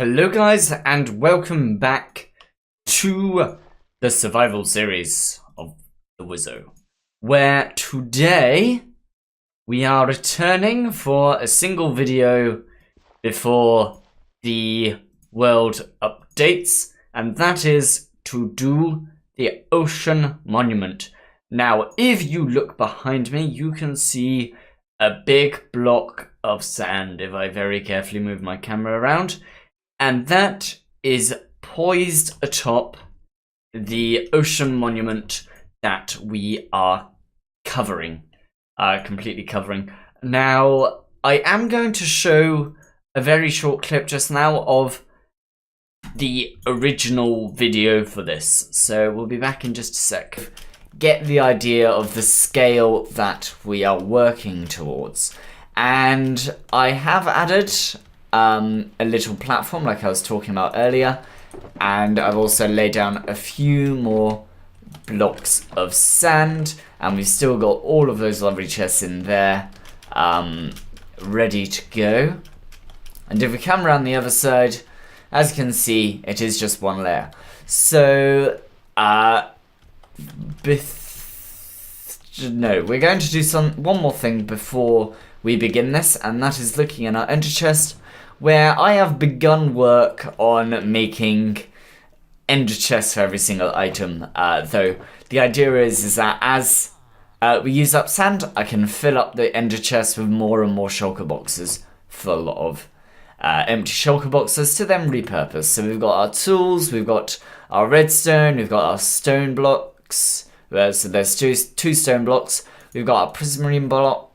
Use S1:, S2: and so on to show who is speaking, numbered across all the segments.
S1: Hello guys, and welcome back to the survival series of the Whizzo, where today we are returning for a single video before the world updates, and that is to do the ocean monument. Now, if you look behind me, you can see a big block of sand if I very carefully move my camera around. And that is poised atop the ocean monument that we are covering, completely covering. Now, I am going to show a very short clip just now of the original video for this. So we'll be back in just a sec. Get the idea of the scale that we are working towards. And I have added a little platform like I was talking about earlier, and I've also laid down a few more blocks of sand, and we've still got all of those lovely chests in there ready to go. And if we come around the other side, as you can see, it is just one layer. So we're going to do one more thing before we begin this, and that is looking in our ender chest, where I have begun work on making ender chests for every single item. Though the idea is that as we use up sand, I can fill up the ender chest with more and more shulker boxes full of empty shulker boxes to then repurpose. So we've got our tools, we've got our redstone, we've got our stone blocks. So there's two stone blocks. We've got our prismarine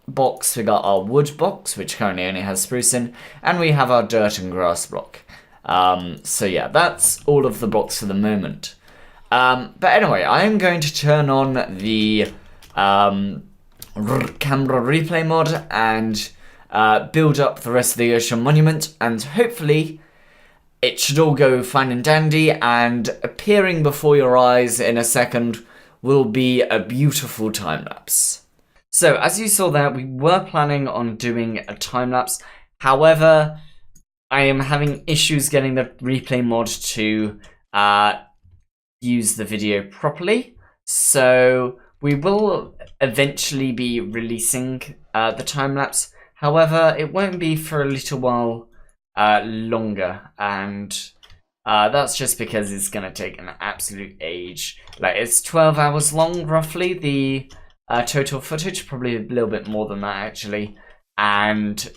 S1: box, we got our wood box, which currently only has spruce in, and we have our dirt and grass block. So yeah, that's all of the blocks for the moment. But anyway, I am going to turn on the camera replay mod and build up the rest of the ocean monument, and hopefully it should all go fine and dandy, and appearing before your eyes in a second will be a beautiful time lapse. So, as you saw there, we were planning on doing a time-lapse. However, I am having issues getting the replay mod to use the video properly. So, we will eventually be releasing the time-lapse. However, it won't be for a little while longer. And that's just because it's going to take an absolute age. Like, it's 12 hours long, roughly, the total footage, probably a little bit more than that actually, and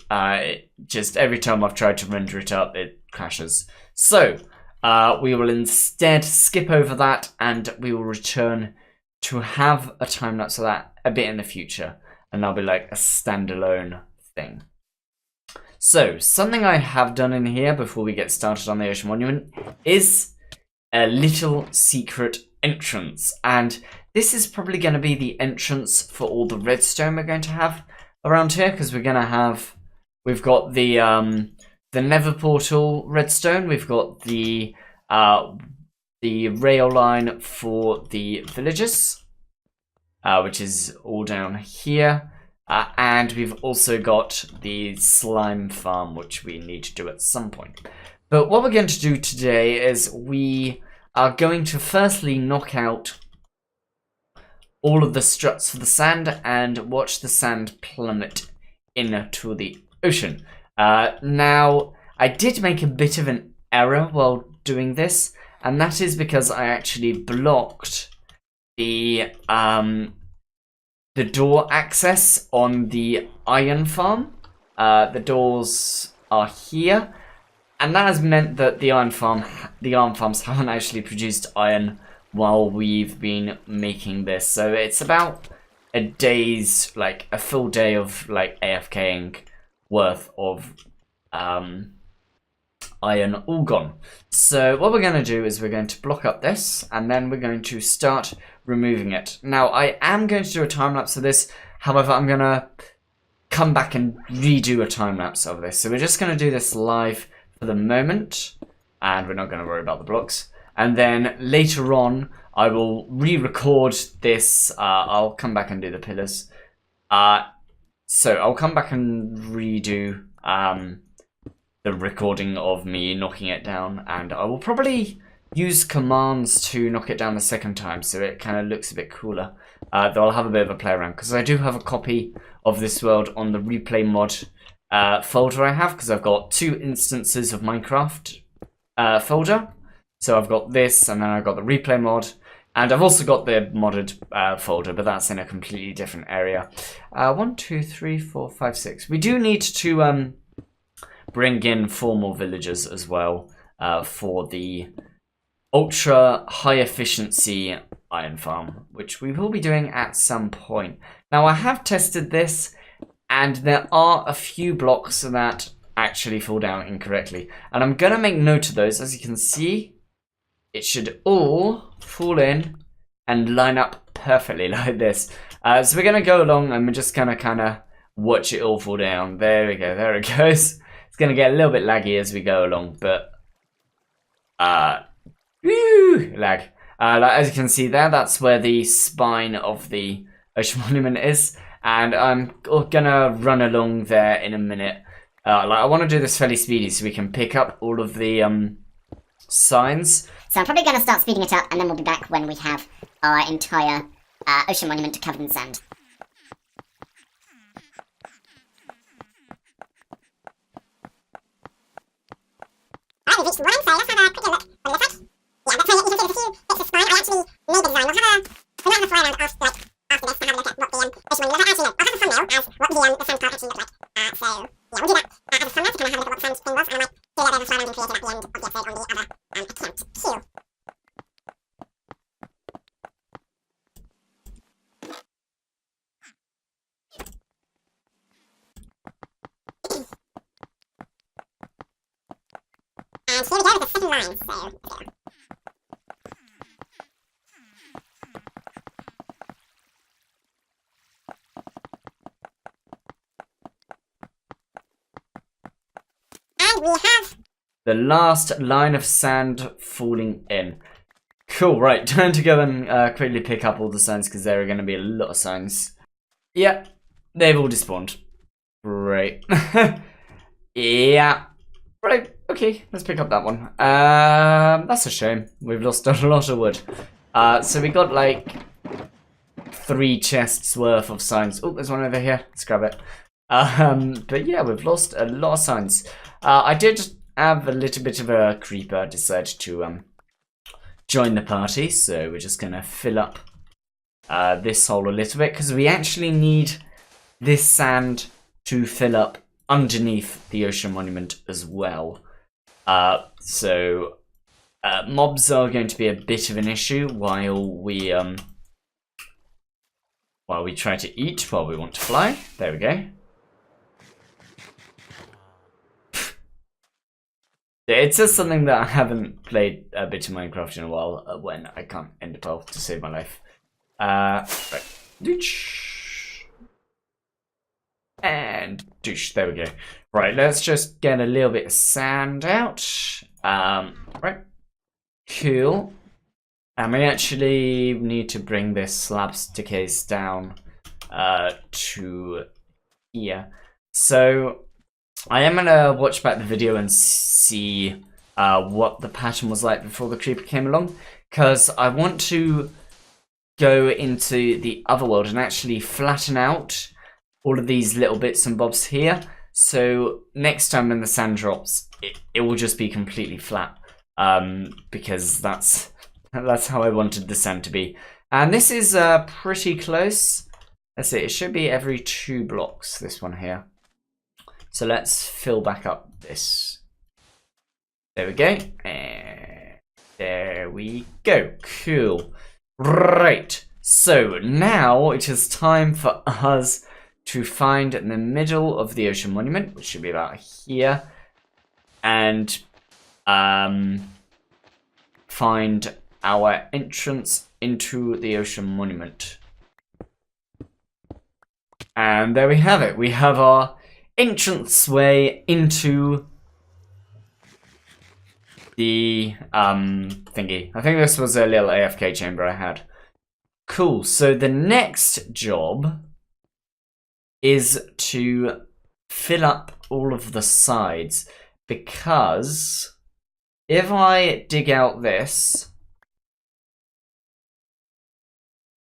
S1: just every time I've tried to render it up, it crashes. So we will instead skip over that, and we will return to have a time lapse of that a bit in the future, and that'll be like a standalone thing. So something I have done in here before we get started on the ocean monument is a little secret entrance, and this is probably going to be the entrance for all the redstone we're going to have around here, because we've got the nether portal redstone, we've got the rail line for the villagers, which is all down here, and we've also got the slime farm, which we need to do at some point. But what we're going to do today is we are going to firstly knock out all of the struts for the sand and watch the sand plummet into the ocean. Now, I did make a bit of an error while doing this, and that is because I actually blocked the door access on the iron farm. The doors are here, and that has meant that the iron farms haven't actually produced iron while we've been making this. So it's about a day's, like a full day of like AFKing worth of iron all gone. So what we're going to do is we're going to block up this, and then we're going to start removing it. Now, I am going to do a time lapse of this. However, I'm going to come back and redo a time lapse of this. So we're just going to do this live for the moment, and we're not going to worry about the blocks. And then later on, I will re-record this. I'll come back and do the pillars. So I'll come back and redo the recording of me knocking it down, and I will probably use commands to knock it down the second time, so it kind of looks a bit cooler. Though I'll have a bit of a play around, because I do have a copy of this world on the replay mod folder I have, because I've got 2 instances of Minecraft folder. So I've got this, and then I've got the replay mod, and I've also got the modded folder, but that's in a completely different area. 1, 2, 3, 4, 5, 6. We do need to bring in 4 more villagers as well for the ultra high efficiency iron farm, which we will be doing at some point. Now, I have tested this, and there are a few blocks that actually fall down incorrectly, and I'm gonna make note of those. As you can see, it should all fall in and line up perfectly like this. So we're gonna go along, and we're just gonna kind of watch it all fall down. There we go, there it goes. It's gonna get a little bit laggy as we go along, but lag. Like, as you can see there, that's where the spine of the ocean monument is, and I'm gonna run along there in a minute. Like, I want to do this fairly speedy so we can pick up all of the signs.
S2: So I'm probably going to start speeding it up, and then we'll be back when we have our entire ocean monument covered in sand. Alright, we've reached the one, so let's have a quick look what it looks like. Yeah, that's where you can see there's a few bits of spine. I actually made the design. We'll have a fly around after this to have a look at what the ocean monument looks like. Actually, no, I'll have a thumbnail as what the sand part actually looks like. So, yeah, we'll do that as a thumbnail to kind of have a look at what the sand thing was, and I might do a little bit of a fly around and create it at the end of the episode on the other account too. And here we go with the second line, so there we go. And we have
S1: the last line of sand falling in. Cool, right, time to go and quickly pick up all the signs, because there are going to be a lot of signs. Yep, they've all despawned. Great. Yeah. Right, okay, let's pick up that one. That's a shame. We've lost a lot of wood. So we got like 3 chests worth of signs. Oh, there's one over here. Let's grab it. But yeah, we've lost a lot of signs. I did have a little bit of a creeper decide to join the party, so we're just gonna fill up this hole a little bit, because we actually need this sand to fill up underneath the ocean monument as well. So mobs are going to be a bit of an issue while we try to eat while we want to fly. There we go. It's just something that I haven't played a bit of Minecraft in a while when I can't end a pearl to save my life. Right. Doosh. And doosh. There we go. Right, let's just get a little bit of sand out. Right. Cool. And we actually need to bring this slab staircase down to here. So I am gonna watch back the video and see what the pattern was like before the creeper came along, because I want to go into the other world and actually flatten out all of these little bits and bobs here, so next time when the sand drops, it will just be completely flat, because that's how I wanted the sand to be. And this is pretty close. Let's see, it should be every 2 blocks, this one here. So let's fill back up this. There we go. And there we go. Cool. Right. So now it is time for us to find in the middle of the ocean monument, which should be about here, and find our entrance into the ocean monument. And there we have it. We have our entranceway into the thingy. I think this was a little AFK chamber I had. Cool. So the next job is to fill up all of the sides, because if I dig out this,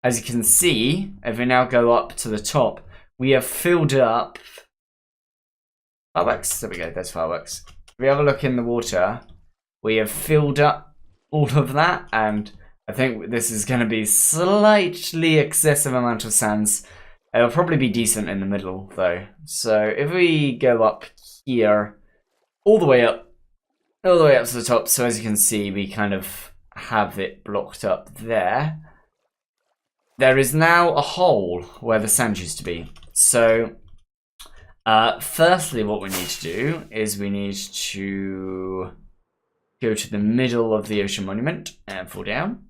S1: as you can see, if we now go up to the top, we have filled up fireworks. There we go, there's fireworks. If we have a look in the water, we have filled up all of that, and I think this is going to be slightly excessive amount of sands. It'll probably be decent in the middle though. So if we go up here, all the way up to the top, so as you can see, we kind of have it blocked up there. There is now a hole where the sand used to be. So firstly, what we need to do is we need to go to the middle of the ocean monument and fall down.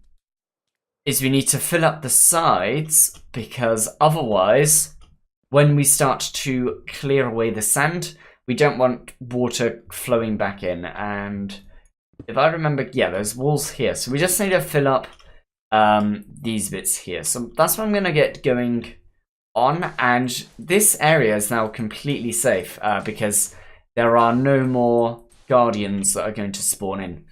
S1: Is we need to fill up the sides, because otherwise, when we start to clear away the sand, we don't want water flowing back in. And if I remember, yeah, there's walls here. So we just need to fill up these bits here. So that's what I'm going to get going on. And this area is now completely safe because there are no more guardians that are going to spawn in.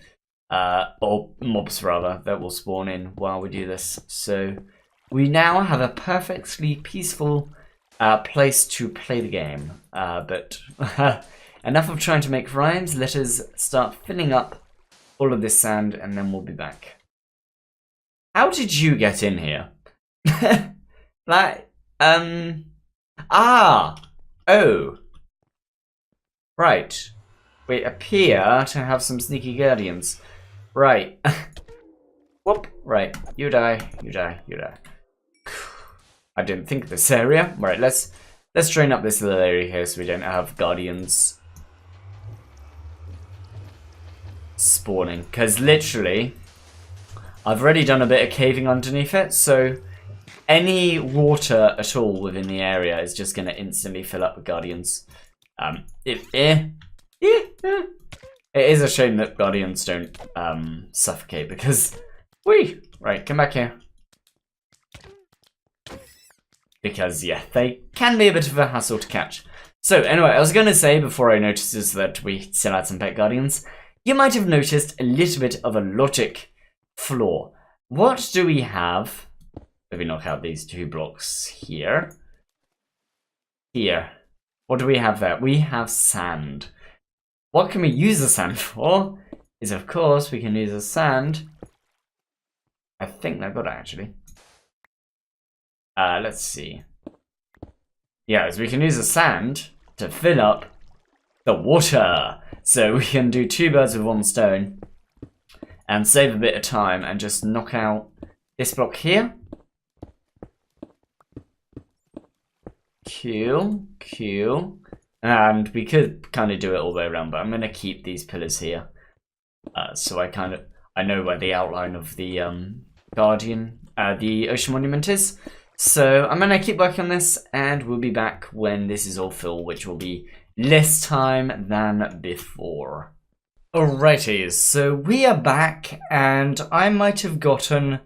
S1: Or mobs rather, that will spawn in while we do this. So we now have a perfectly peaceful place to play the game. But enough of trying to make rhymes. Let us start filling up all of this sand and then we'll be back. How did you get in here? Oh. Right. We appear to have some sneaky guardians. Right. Whoop. Right. You die. You die. You die. I didn't think of this area. Right. Let's drain up this little area here so we don't have guardians spawning. Because literally, I've already done a bit of caving underneath it, so any water at all within the area is just going to instantly fill up with guardians. It is a shame that guardians don't suffocate because right, come back here. Because yeah, they can be a bit of a hassle to catch. So anyway, I was going to say before I noticed that we still had some pet guardians, you might have noticed a little bit of a logic flaw. What do we have if we knock out these two blocks here? Here. What do we have there? We have sand. What can we use the sand for? Is of course we can use the sand. I think I've got it actually. Let's see. Yes, we can use the sand to fill up the water. So we can do two birds with one stone and save a bit of time and just knock out this block here. Cool. And we could kind of do it all the way around, but I'm going to keep these pillars here. So I know where the outline of the the ocean monument is. So I'm going to keep working on this and we'll be back when this is all full, which will be less time than before. Alrighty, so we are back and I might have gotten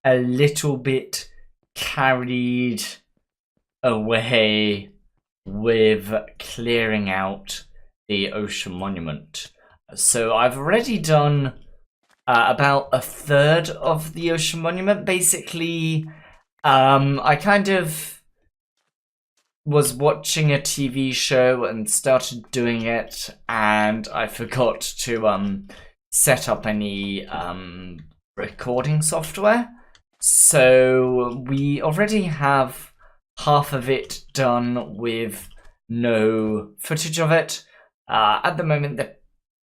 S1: a little bit carried away with clearing out the ocean monument. So I've already done about a third of the ocean monument. Basically, I kind of was watching a TV show and started doing it, and I forgot to set up any recording software. So we already have half of it done with no footage of it. At the moment,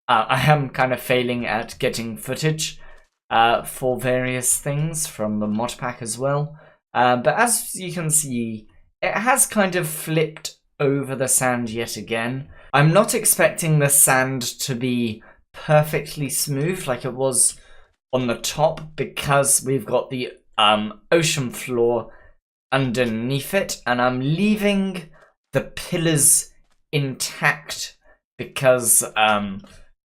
S1: I am kind of failing at getting footage for various things from the mod pack as well. But as you can see, it has kind of flipped over the sand yet again. I'm not expecting the sand to be perfectly smooth like it was on the top because we've got the ocean floor underneath it, and I'm leaving the pillars intact because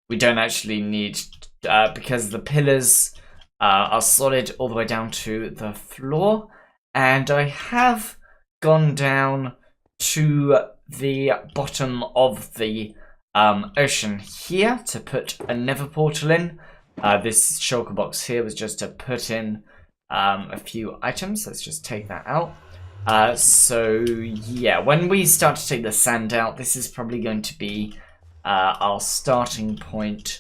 S1: we don't actually need because the pillars are solid all the way down to the floor, and I have gone down to the bottom of the ocean here to put another portal in. This shulker box here was just to put in a few items. Let's just take that out. So yeah, when we start to take the sand out, this is probably going to be our starting point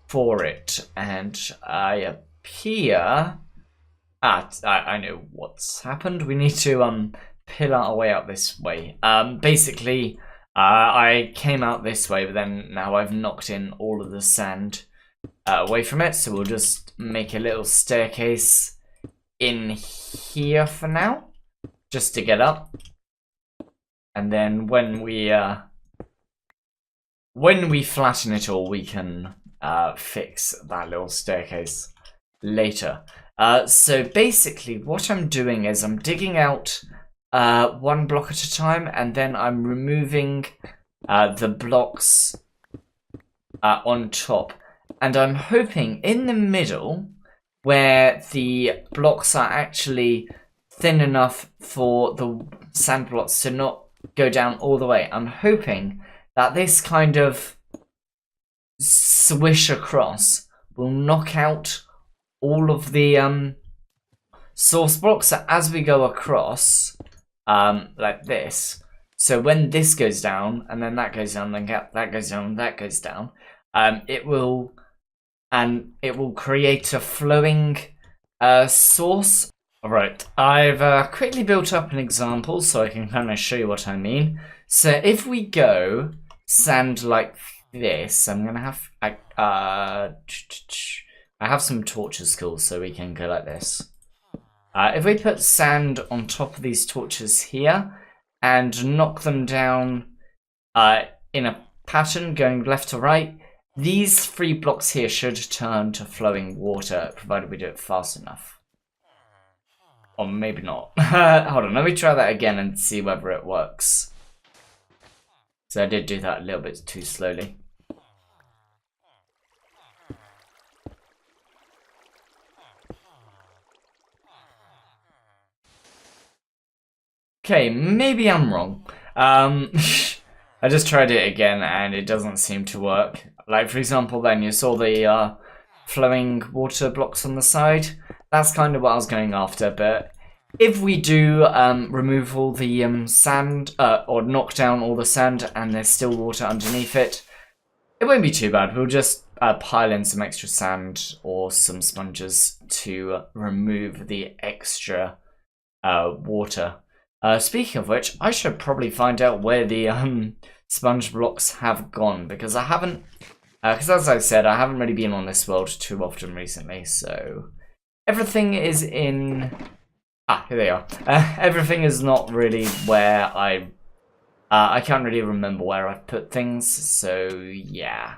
S1: for it. And I appear... I know what's happened. We need to pillar our way out this way. Basically, I came out this way, but then now I've knocked in all of the sand away from it. So we'll just make a little staircase in here for now, just to get up. And then when we flatten it all, we can fix that little staircase later. So basically what I'm doing is I'm digging out one block at a time, and then I'm removing the blocks on top. And I'm hoping in the middle, where the blocks are actually thin enough for the sand blocks to not go down all the way, I'm hoping that this kind of swish across will knock out all of the source blocks. So as we go across, like this, so when this goes down, and then that goes down, then that goes down, that goes down, it will create a flowing source. Alright, I've quickly built up an example so I can kind of show you what I mean. So if we go sand like this, I'm gonna have I have some torches skills, so we can go like this. If we put sand on top of these torches here and knock them down in a pattern going left to right, these 3 blocks here should turn to flowing water, provided we do it fast enough. Or maybe not. Hold on, let me try that again and see whether it works. So I did do that a little bit too slowly. Okay, maybe I'm wrong. I just tried it again and it doesn't seem to work. Like, for example, then you saw the flowing water blocks on the side. That's kind of what I was going after, but if we do remove all the sand, or knock down all the sand and there's still water underneath it, it won't be too bad. We'll just pile in some extra sand or some sponges to remove the extra water. Speaking of which, I should probably find out where the sponge blocks have gone, because I haven't, because as I said, I haven't really been on this world too often recently, so everything is in, here they are. Everything is not really where I can't really remember where I've put things, so yeah.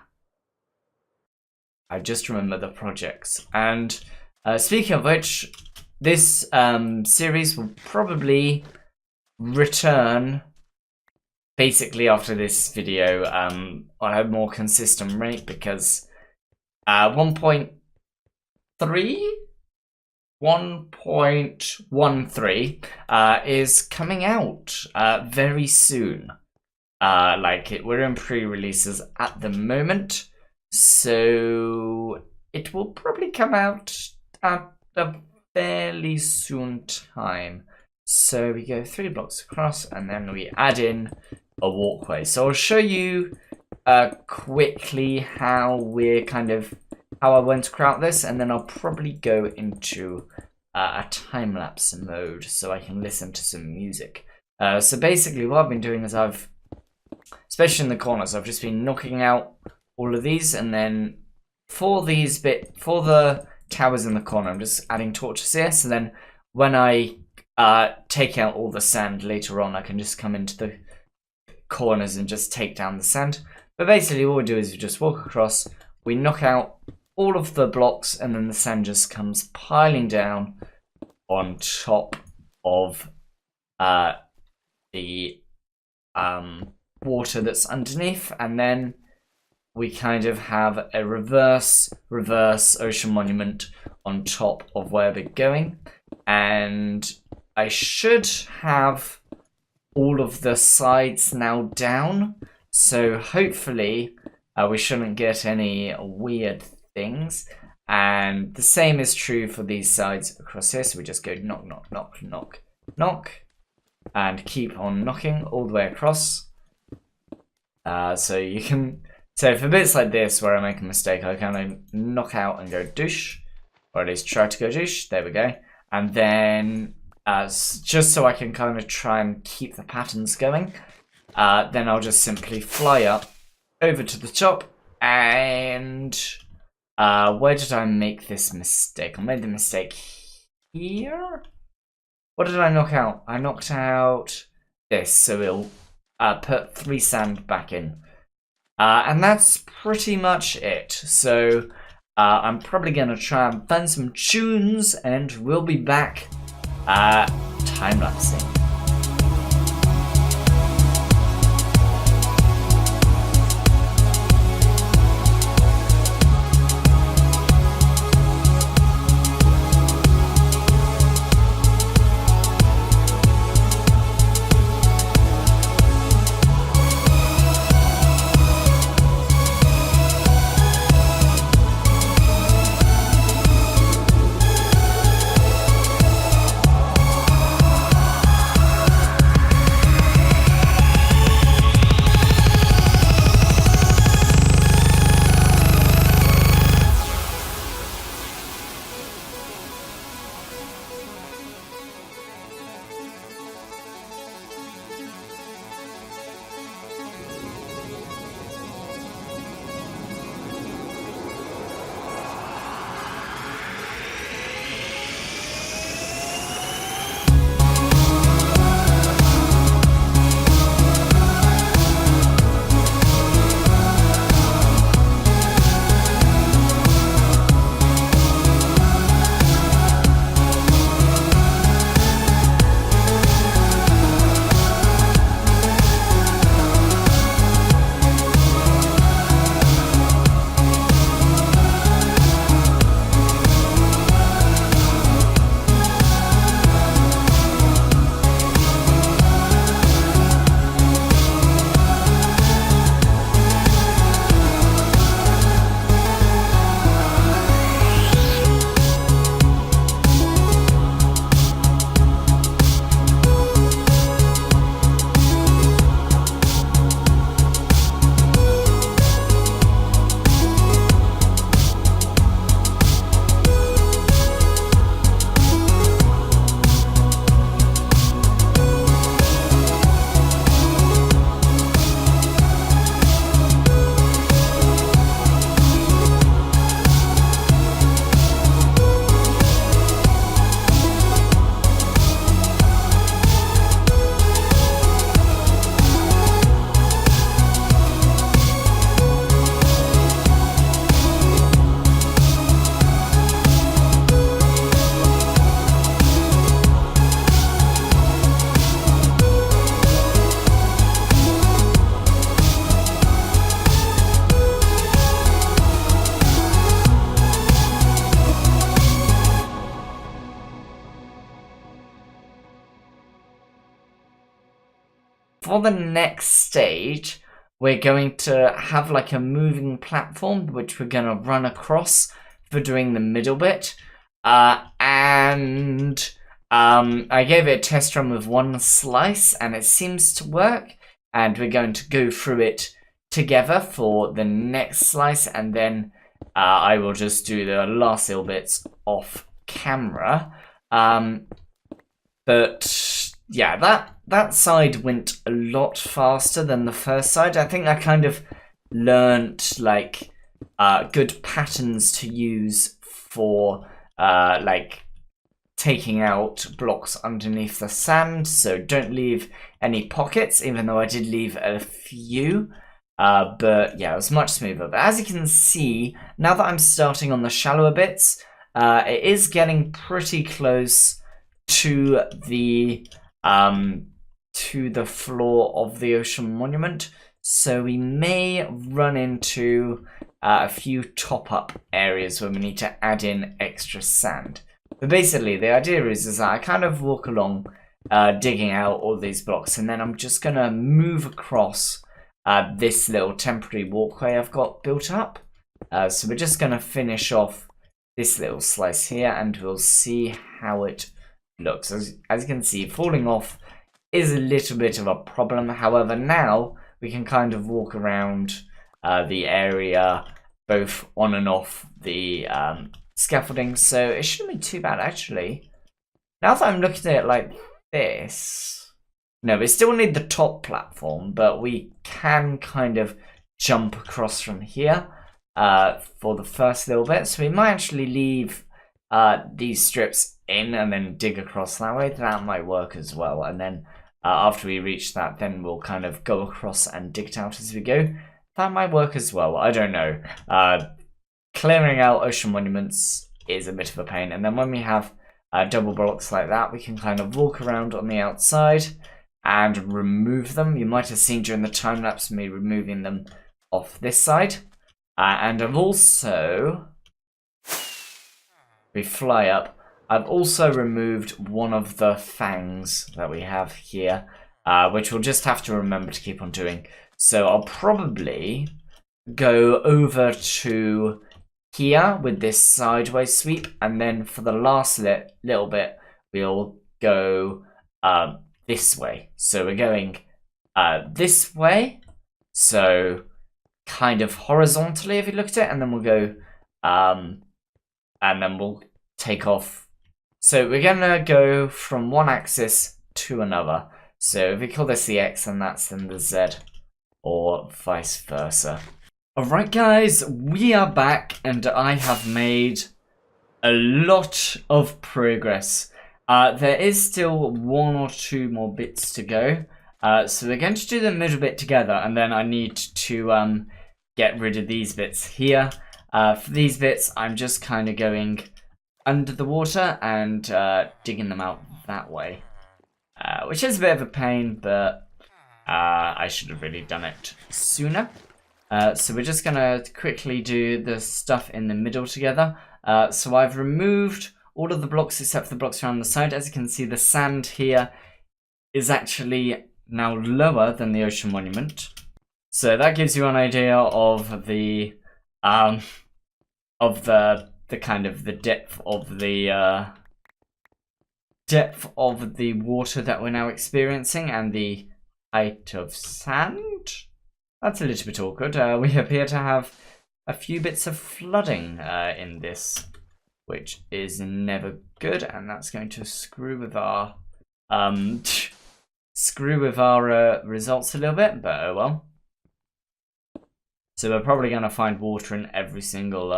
S1: I just remember the projects. And speaking of which, this series will probably return basically after this video on a more consistent rate, because 1.13 is coming out very soon. We're in pre-releases at the moment, so it will probably come out at a fairly soon time. So we go 3 blocks across and then we add in a walkway. So I'll show you quickly how I went about this, and then I'll probably go into a time-lapse mode so I can listen to some music. So basically what I've been doing is especially in the corners, I've just been knocking out all of these, and then for the towers in the corner, I'm just adding torches here, so then when I take out all the sand later on, I can just come into the corners and just take down the sand. But basically what we do is we just walk across, we knock out all of the blocks, and then the sand just comes piling down on top of the water that's underneath, and then we kind of have a reverse ocean monument on top of where we're going. And I should have all of the sides now down, So hopefully we shouldn't get any weird things. And the same is true for these sides across here. So we just go knock, knock, knock, knock, knock. And keep on knocking all the way across. So you can... So for bits like this where I make a mistake, I kind of knock out and go douche. Or at least try to go douche. There we go. And then, just so I can kind of try and keep the patterns going, then I'll just simply fly up over to the top. And where did I make this mistake? I made the mistake here? What did I knock out? I knocked out this, so it'll put 3 sand back in. And that's pretty much it. So I'm probably going to try and find some tunes, and we'll be back time-lapsing. For the next stage, we're going to have like a moving platform which we're going to run across for doing the middle bit. I gave it a test run with 1 slice and it seems to work. And we're going to go through it together for the next slice, and then I will just do the last little bits off camera. But yeah, that side went a lot faster than the first side. I think I kind of learnt like good patterns to use for like taking out blocks underneath the sand, so don't leave any pockets, even though I did leave a few. But yeah, it was much smoother. But as you can see, now that I'm starting on the shallower bits, it is getting pretty close to the floor of the ocean monument, so we may run into a few top-up areas where we need to add in extra sand. But basically, the idea is that I kind of walk along, digging out all these blocks, and then I'm just gonna move across this little temporary walkway I've got built up. So we're just going to finish off this little slice here and we'll see how it looks. As you can see, falling off is a little bit of a problem. However, now we can kind of walk around the area both on and off the scaffolding, so it shouldn't be too bad actually. Now that I'm looking at it like this, no, we still need the top platform, but we can kind of jump across from here for the first little bit. So we might actually leave these strips in and then dig across that way. That might work as well. And then after we reach that, then we'll kind of go across and dig it out as we go. That might work as well. I don't know. Clearing out ocean monuments is a bit of a pain. And then when we have double blocks like that, we can kind of walk around on the outside and remove them. You might have seen during the time lapse me removing them off this side. And I've also, we fly up, I've also removed one of the fangs that we have here, which we'll just have to remember to keep on doing. So I'll probably go over to here with this sideways sweep, and then for the last little bit, we'll go this way. So we're going this way, so kind of horizontally if you look at it, and then we'll go, and then we'll take off. So we're gonna go from one axis to another. So if we call this the X, and that's then the Z, or vice versa. Alright guys, we are back, and I have made a lot of progress. There is still one or two more bits to go. So we're going to do the middle bit together, and then I need to get rid of these bits here. For these bits, I'm just kind of going under the water and digging them out that way. Which is a bit of a pain, but I should have really done it sooner. So we're just going to quickly do the stuff in the middle together. So I've removed all of the blocks except for the blocks around the side. As you can see, the sand here is actually now lower than the ocean monument. So that gives you an idea of the kind of the depth of the water that we're now experiencing and the height of sand. That's a little bit awkward. We appear to have a few bits of flooding in this, which is never good, and that's going to screw with our results a little bit. But oh well. So we're probably going to find water in every single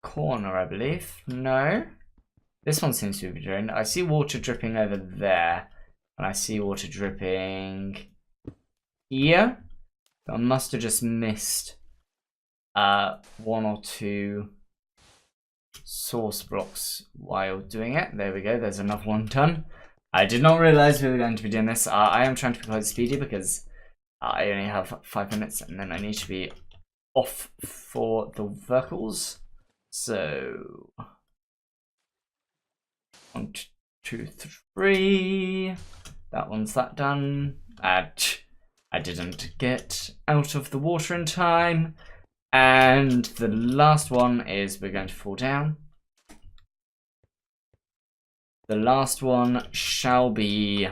S1: corner, I believe. No, this one seems to be drained. I see water dripping over there, and I see water dripping here. I must have just missed one or two source blocks while doing it. There we go, there's another one done. I did not realize we were going to be doing this. I am trying to be quite speedy because I only have 5 minutes and then I need to be off for the verticals. So 1, 2, 3. That one's that done. I didn't get out of the water in time. And the last one is we're going to fall down. The last one shall be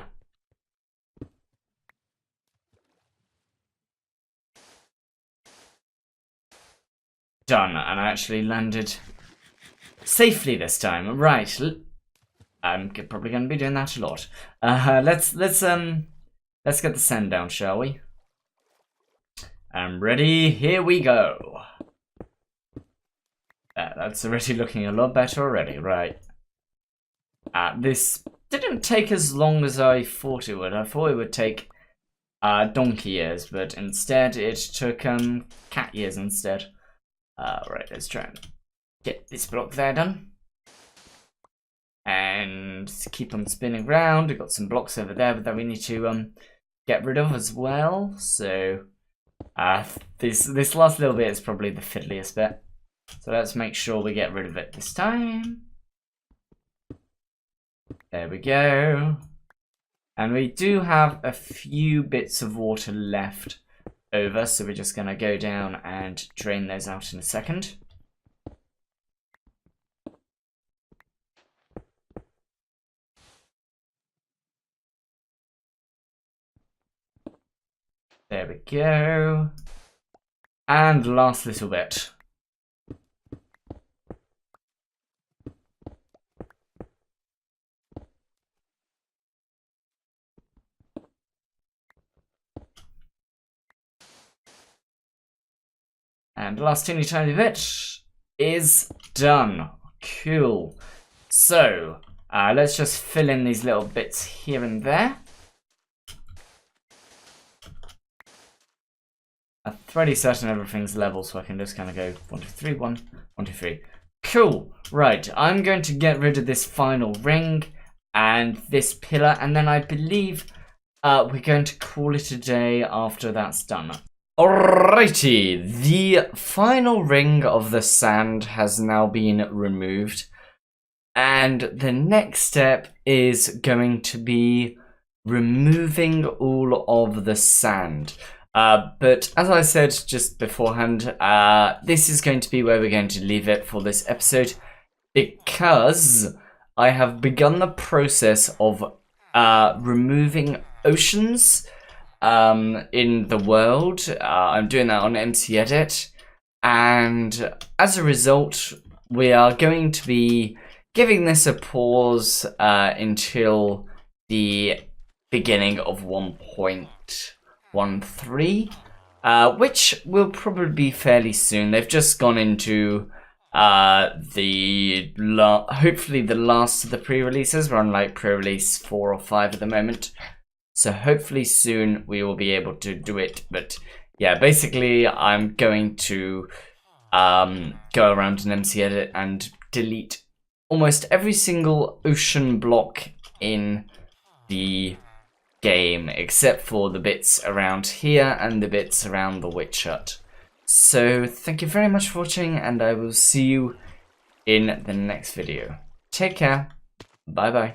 S1: done. And I actually landed safely this time. Right. I'm probably going to be doing that a lot. Let's get the sand down, shall we? I'm ready. Here we go. That's already looking a lot better already. Right. This didn't take as long as I thought it would. I thought it would take donkey years, but instead it took cat years instead. Right. Let's try and get this block there done. And keep on spinning around. We've got some blocks over there that we need to get rid of as well. So this last little bit is probably the fiddliest bit. So let's make sure we get rid of it this time. There we go. And we do have a few bits of water left over, so we're just going to go down and drain those out in a second. There we go. And last little bit. And the last teeny tiny bit is done. Cool. So, let's just fill in these little bits here and there. I'm pretty certain everything's level, so I can just kind of go 1, 2, 3, 1, 1, 2, 3. Cool. Right, I'm going to get rid of this final ring and this pillar, and then I believe we're going to call it a day after that's done. Alrighty, the final ring of the sand has now been removed, and the next step is going to be removing all of the sand. But as I said just beforehand, this is going to be where we're going to leave it for this episode, because I have begun the process of removing oceans in the world. I'm doing that on MC Edit, and as a result we are going to be giving this a pause until the beginning of 1.13, which will probably be fairly soon. They've just gone into hopefully the last of the pre-releases. We're on like pre-release 4 or 5 at the moment. So hopefully soon we will be able to do it. But yeah, basically I'm going to go around in MC Edit and delete almost every single ocean block in the game, except for the bits around here and the bits around the witch hut. So thank you very much for watching, and I will see you in the next video. Take care. Bye bye.